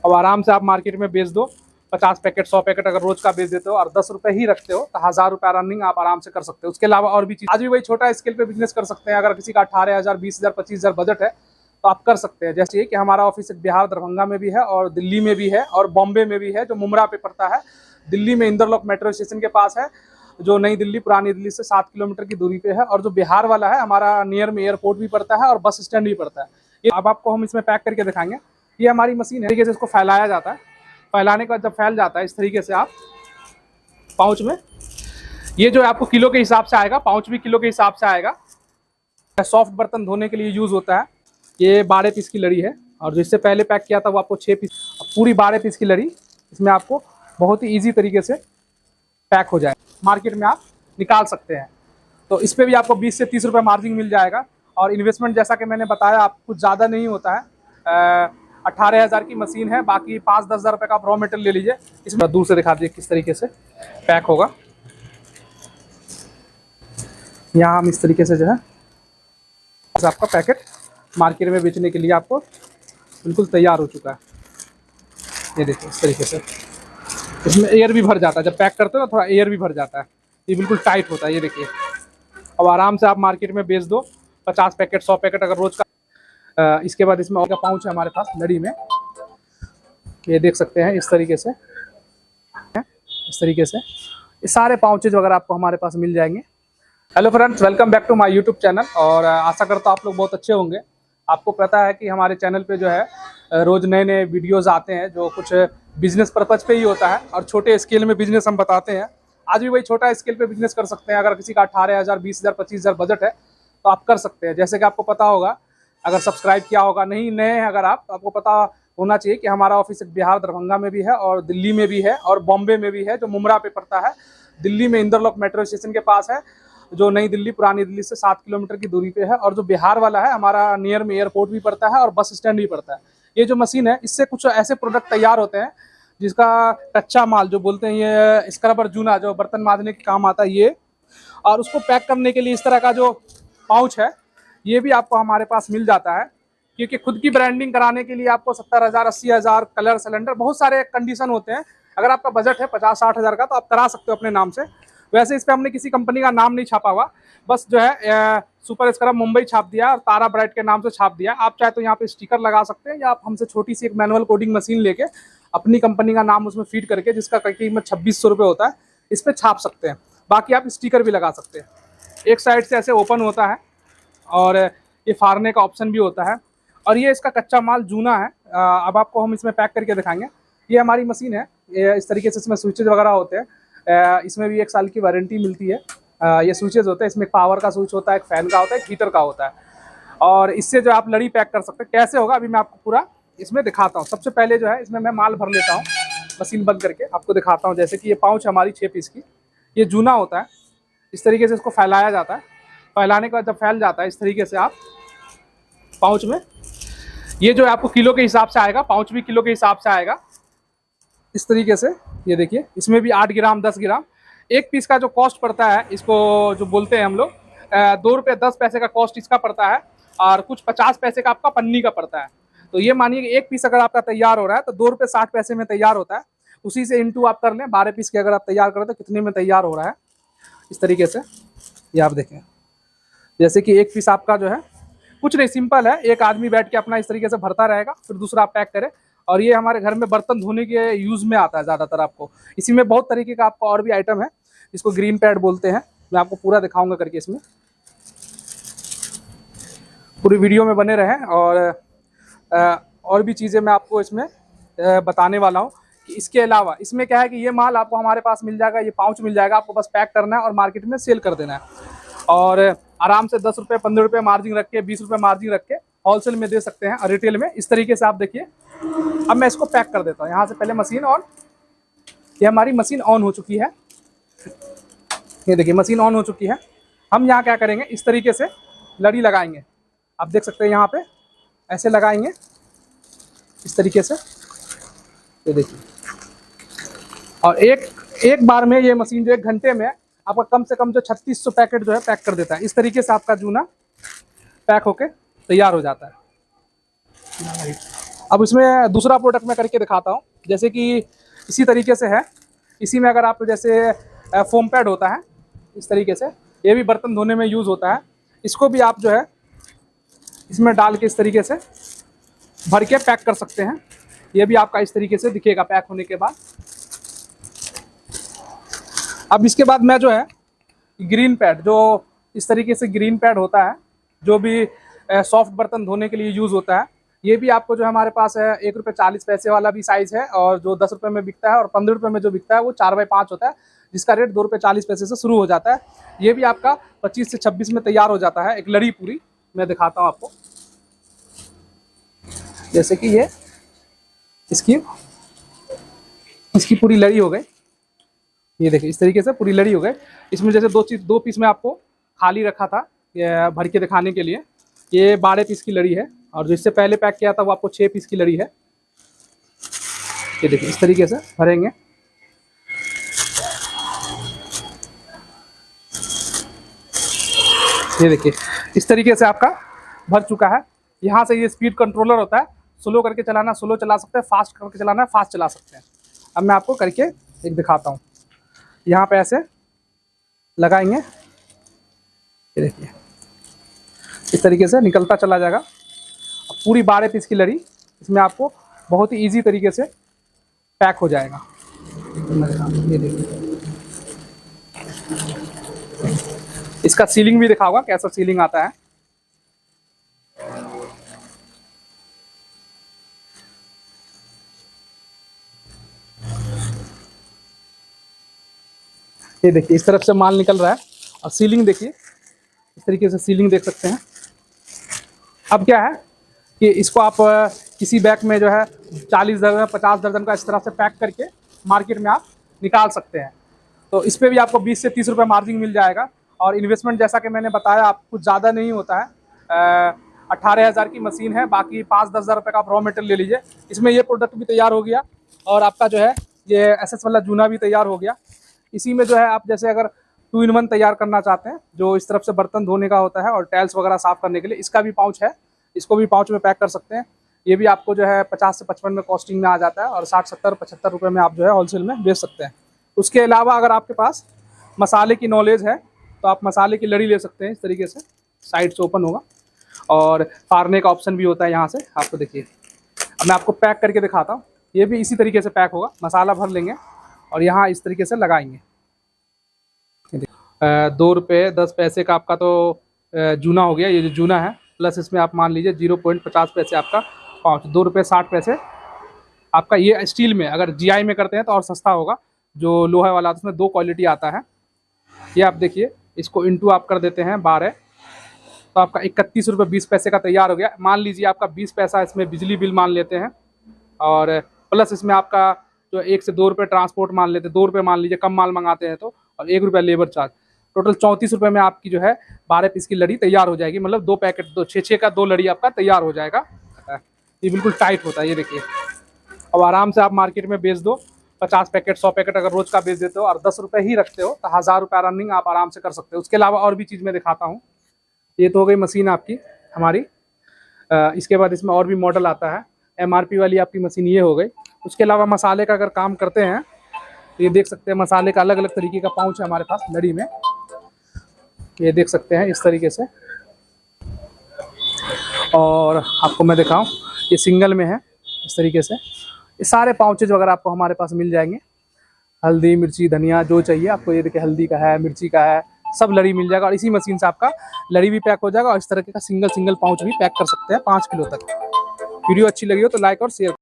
अब आराम से आप मार्केट में बेच दो, 50 पैकेट 100 पैकेट अगर रोज का बेच देते हो और 10 रुपये ही रखते हो तो 1000 रुपये रनिंग आप आराम से कर सकते हो। उसके अलावा और भी चीज, आज भी वही छोटा स्केल पे बिजनेस कर सकते हैं। अगर किसी का 18,000 20,000 25,000 बजट है तो आप कर सकते हैं। जैसे कि हमारा ऑफिस बिहार दरभंगा में भी है और दिल्ली में भी है और बॉम्बे में भी है, जो मुमरा पे पड़ता है। दिल्ली में इंदरलोक मेट्रो स्टेशन के पास है, जो नई दिल्ली पुरानी दिल्ली से 7 किलोमीटर की दूरी पे है। और जो बिहार वाला है हमारा नियर में एयरपोर्ट भी पड़ता है और बस स्टैंड भी पड़ता है। ये अब आपको हम इसमें पैक करके दिखाएंगे। ये हमारी मशीन है, तरीके से इसको फैलाया जाता है। फैलाने के बाद जब फैल जाता है इस तरीके से आप पाउच में, ये जो आपको किलो के हिसाब से आएगा, पाउच भी किलो के हिसाब से आएगा। सॉफ्ट बर्तन धोने के लिए यूज होता है। ये 12 पीस की लड़ी है और जो इससे पहले पैक किया था वो आपको 6 पीस, पूरी 12 पीस की लड़ी इसमें आपको बहुत ही ईजी तरीके से पैक हो जाए, मार्केट में आप निकाल सकते हैं। तो इस पर भी आपको 20 से 30 रुपये मार्जिन मिल जाएगा। और इन्वेस्टमेंट जैसा कि मैंने बताया आप कुछ ज़्यादा नहीं होता है। 18,000 की मशीन है, बाकी 5-10 हज़ार रुपये का आप रॉ मटेरियल ले लीजिए। इसमें दूर से दिखा दीजिए किस तरीके से पैक होगा। यहाँ हम इस तरीके से जो है आपका पैकेट मार्केट में बेचने के लिए आपको बिल्कुल तैयार हो चुका है। ये देखिए इस तरीके से, इसमें एयर भी भर जाता है। जब पैक करते हो ना थोड़ा एयर भी भर जाता है, ये बिल्कुल टाइट होता है। ये देखिए अब आराम से आप मार्केट में बेच दो, 50 पैकेट 100 पैकेट अगर रोज का। इसके बाद इसमें और का पाउच है हमारे पास लड़ी में, ये देख सकते हैं इस तरीके से। ये सारे पाउचेज वगैरह आपको हमारे पास मिल जाएंगे। Hello friends, welcome back to my YouTube channel. और आशा करता हूँ आप लोग बहुत अच्छे होंगे। आपको पता है कि हमारे चैनल पे जो है रोज़ नए नए वीडियोज़ आते हैं जो कुछ बिजनेस पर्पज़ पे ही होता है और छोटे स्केल में बिजनेस हम बताते हैं। आज भी वही छोटा स्केल पे बिजनेस कर सकते हैं। अगर किसी का 18,000 20,000 25,000 बजट है तो आप कर सकते हैं। जैसे कि आपको पता होगा, अगर सब्सक्राइब किया होगा, नहीं नए हैं अगर आप, तो आपको पता होना चाहिए कि हमारा ऑफिस बिहार दरभंगा में भी है और दिल्ली में भी है और बॉम्बे में भी है, जो मुमरा पे पड़ता है। दिल्ली में इंदरलोक मेट्रो स्टेशन के पास है, जो नई दिल्ली पुरानी दिल्ली से 7 किलोमीटर की दूरी पे है। और जो बिहार वाला है हमारा नियर में एयरपोर्ट भी पड़ता है और बस स्टैंड भी पड़ता है। ये जो मशीन है इससे कुछ ऐसे प्रोडक्ट तैयार होते हैं जिसका कच्चा माल जो बोलते हैं, ये स्क्रबर जूना जो बर्तन मांजने के काम आता है ये, और उसको पैक करने के लिए इस तरह का जो पाउच है ये भी आपको हमारे पास मिल जाता है। क्योंकि खुद की ब्रांडिंग कराने के लिए आपको 70,000 80,000 कलर सिलेंडर बहुत सारे कंडीशन होते हैं। अगर आपका बजट है 50-60 हज़ार का तो आप करा सकते हो अपने नाम से। वैसे इस पर हमने किसी कंपनी का नाम नहीं छापा हुआ, बस जो है सुपर स्क्रब मुंबई छाप दिया और तारा ब्राइट के नाम से छाप दिया। आप चाहे तो यहाँ पे स्टिकर लगा सकते हैं या आप हमसे छोटी सी एक मैनुअल कोडिंग मशीन लेके अपनी कंपनी का नाम उसमें फीड करके, जिसका कीमत 2600 रुपये होता है, इस पर छाप सकते हैं। बाकी आप स्टिकर भी लगा सकते हैं। एक साइड से ऐसे ओपन होता है और ये फाड़ने का ऑप्शन भी होता है। और ये इसका कच्चा माल जूना है। अब आपको हम इसमें पैक करके दिखाएंगे। ये हमारी मशीन है, ये इस तरीके से इसमें स्विचेज वगैरह होते हैं। इसमें भी 1 साल की वारंटी मिलती है। ये स्विचेज होते हैं, इसमें पावर का स्विच होता है, एक फैन का होता है, एक हीटर का होता है। और इससे जो आप लड़ी पैक कर सकते हैं। कैसे होगा अभी मैं आपको पूरा इसमें दिखाता हूँ। सबसे पहले जो है इसमें मैं माल भर लेता हूँ, मशीन बंद करके आपको दिखाता हूँ। जैसे कि ये पाउच हमारी 6 पीस की, ये जूना होता है। इस तरीके से इसको फैलाया जाता है। फैलाने के बाद जब फैल जाता है इस तरीके से आप पाउच में, ये जो आपको किलो के हिसाब से आएगा, पाउच भी किलो के हिसाब से आएगा इस तरीके से। ये देखिए इसमें भी 8 ग्राम 10 ग्राम एक पीस का जो कॉस्ट पड़ता है, इसको जो बोलते हैं हम लोग 2 रुपये 10 पैसे का कॉस्ट इसका पड़ता है और कुछ 50 पैसे का आपका पन्नी का पड़ता है। तो ये मानिए कि एक पीस अगर आपका तैयार हो रहा है तो 2 रुपये 60 पैसे में तैयार होता है। उसी से इंटू आप कर लें, 12 पीस के अगर आप तैयार करें तो कितने में तैयार हो रहा है इस तरीके से। ये आप देखें, जैसे कि एक पीस आपका जो है कुछ नहीं, सिंपल है। एक आदमी बैठ के अपना इस तरीके से भरता रहेगा, फिर दूसरा आप पैक करें। और ये हमारे घर में बर्तन धोने के यूज़ में आता है ज़्यादातर। आपको इसी में बहुत तरीके का आपको और भी आइटम है, इसको ग्रीन पैड बोलते हैं। मैं आपको पूरा दिखाऊंगा करके, इसमें पूरी वीडियो में बने रहें। और भी चीज़ें मैं आपको इसमें बताने वाला हूँ कि इसके अलावा इसमें क्या है कि ये माल आपको हमारे पास मिल जाएगा, ये पाउच मिल जाएगा। आपको बस पैक करना है और मार्केट में सेल कर देना है। और आराम से 10 रुपये 15 रुपये मार्जिन रख के, 20 रुपये मार्जिन रख के होलसेल में दे सकते हैं और रिटेल में। इस तरीके से आप देखिए। अब मैं इसको पैक कर देता हूँ। यहाँ से पहले मशीन ऑन, ये हमारी मशीन ऑन हो चुकी है। ये देखिए मशीन ऑन हो चुकी है। हम यहाँ क्या करेंगे, इस तरीके से लड़ी लगाएंगे। आप देख सकते हैं यहाँ पे ऐसे लगाएंगे इस तरीके से। ये देखिए, और एक बार में ये मशीन जो 1 घंटे में आपका कम से कम जो 3600 पैकेट जो है पैक कर देता है। इस तरीके से आपका जूना पैक होके तैयार हो जाता है। अब इसमें दूसरा प्रोडक्ट मैं करके दिखाता हूँ, जैसे कि इसी तरीके से है। इसी में अगर आप जैसे फोम पैड होता है इस तरीके से, ये भी बर्तन धोने में यूज़ होता है। इसको भी आप जो है इसमें डाल के इस तरीके से भर के पैक कर सकते हैं। ये भी आपका इस तरीके से दिखेगा पैक होने के बाद। अब इसके बाद मैं जो है ग्रीन पैड, जो इस तरीके से ग्रीन पैड होता है, जो भी सॉफ्ट बर्तन धोने के लिए यूज़ होता है, ये भी आपको जो हमारे पास है 1 रुपये 40 पैसे वाला भी साइज़ है, और जो 10 रुपये में बिकता है, और 15 रुपये में जो बिकता है वो 4x5 होता है, जिसका रेट 2 रुपये 40 पैसे से शुरू हो जाता है। ये भी आपका 25 से 26 में तैयार हो जाता है, एक लड़ी पूरी। मैं दिखाता हूँ आपको, जैसे कि ये इसकी पूरी लड़ी हो गई। ये देखिए इस तरीके से पूरी लड़ी हो गई। इसमें जैसे दो पीस में आपको खाली रखा था ये भर के दिखाने के लिए, ये 12 पीस की लड़ी है, और जो इससे पहले पैक किया था वो आपको 6 पीस की लड़ी है। ये देखिए इस तरीके से भरेंगे। ये देखिए इस तरीके से आपका भर चुका है। यहाँ से ये स्पीड कंट्रोलर होता है, स्लो करके चलाना स्लो चला सकते हैं, फास्ट करके चलाना है फास्ट चला सकते हैं। अब मैं आपको करके एक दिखाता हूँ। यहाँ पे ऐसे लगाएंगे, ये देखिए इस तरीके से निकलता चला जाएगा। अब पूरी 12 पीस की लड़ी इसमें आपको बहुत ही इजी तरीके से पैक हो जाएगा। ये देखिए इसका सीलिंग भी दिखाऊंगा, कैसा सीलिंग आता है। ये देखिए इस तरफ से माल निकल रहा है, और सीलिंग देखिए इस तरीके से सीलिंग देख सकते हैं। अब क्या है कि इसको आप किसी बैग में जो है 40 दर्जन 50 दर्जन का इस तरह से पैक करके मार्केट में आप निकाल सकते हैं। तो इस पे भी आपको 20 से 30 रुपये मार्जिन मिल जाएगा। और इन्वेस्टमेंट जैसा कि मैंने बताया आप कुछ ज़्यादा नहीं होता है। 18,000 की मशीन है, बाकी 5-10 हज़ार रुपये का आप रॉ मटेरियल ले लीजिए। इसमें ये प्रोडक्ट भी तैयार हो गया, और आपका जो है ये SS वाला जूना भी तैयार हो गया। इसी में जो है आप जैसे अगर 2 in 1 तैयार करना चाहते हैं, जो इस तरफ से बर्तन धोने का होता है और टाइल्स वगैरह साफ़ करने के लिए, इसका भी पाउच है, इसको भी पाउच में पैक कर सकते हैं। ये भी आपको जो है 50 से 55 में कॉस्टिंग में आ जाता है, और 60-70-75 रुपये में आप जो है होलसेल में बेच सकते हैं। उसके अलावा अगर आपके पास मसाले की नॉलेज है तो आप मसाले की लड़ी ले सकते हैं। इस तरीके से साइड से ओपन होगा, और फाड़ने का ऑप्शन भी होता है यहाँ से। आपको देखिए अब मैं आपको पैक करके दिखाता हूँ। ये भी इसी तरीके से पैक होगा, मसाला भर लेंगे और यहाँ इस तरीके से लगाएंगे। 2 रुपये 10 पैसे का आपका तो जूना हो गया, ये जो जूना है, प्लस इसमें आप मान लीजिए 0.50 पैसे आपका पाउच, 2 रुपये 60 पैसे आपका। ये स्टील में, अगर GI में करते हैं तो और सस्ता होगा। जो लोहे वाला उसमें 2 क्वालिटी आता है। ये आप देखिए, इसको इंटू आप कर देते हैं 12, तो आपका 31 रुपये 20 पैसे का तैयार हो गया। मान लीजिए आपका 20 पैसा इसमें बिजली बिल मान लेते हैं, और प्लस इसमें आपका जो 1 से 2 रुपये ट्रांसपोर्ट मान लेते हैं, 2 रुपये मान लीजिए कम माल मंगाते हैं तो, और 1 रुपया लेबर चार्ज, टोटल 34 रुपये में आपकी जो है 12 पीस की लड़ी तैयार हो जाएगी। मतलब 2 पैकेट 6 का 2 लड़ी आपका तैयार हो जाएगा। ये बिल्कुल टाइट होता है, ये देखिए। अब आराम से आप मार्केट में बेच दो, 50 पैकेट 100 पैकेट अगर रोज का बेच देते हो और 10 रुपये ही रखते हो तो 1000 रुपये रनिंग आप आराम से कर सकते हो। उसके अलावा और भी चीज़ मैं दिखाता हूँ। ये तो हो गई मशीन आपकी हमारी। इसके बाद इसमें और भी मॉडल आता है। MRP वाली आपकी मशीन ये हो गई। उसके अलावा मसाले का अगर काम करते हैं तो ये देख सकते हैं, मसाले का अलग अलग तरीके का पाउच है हमारे पास लड़ी में। ये देख सकते हैं इस तरीके से। और आपको मैं दिखाऊं, ये सिंगल में है इस तरीके से। ये सारे पाउचेज वगैरह आपको हमारे पास मिल जाएंगे। हल्दी, मिर्ची, धनिया जो चाहिए आपको, ये देखिए हल्दी का है, मिर्ची का है, सब लड़ी मिल जाएगा। और इसी मशीन से आपका लड़ी भी पैक हो जाएगा, और इस तरह का सिंगल पाउच भी पैक कर सकते हैं 5 किलो तक। वीडियो अच्छी लगी हो तो लाइक और शेयर।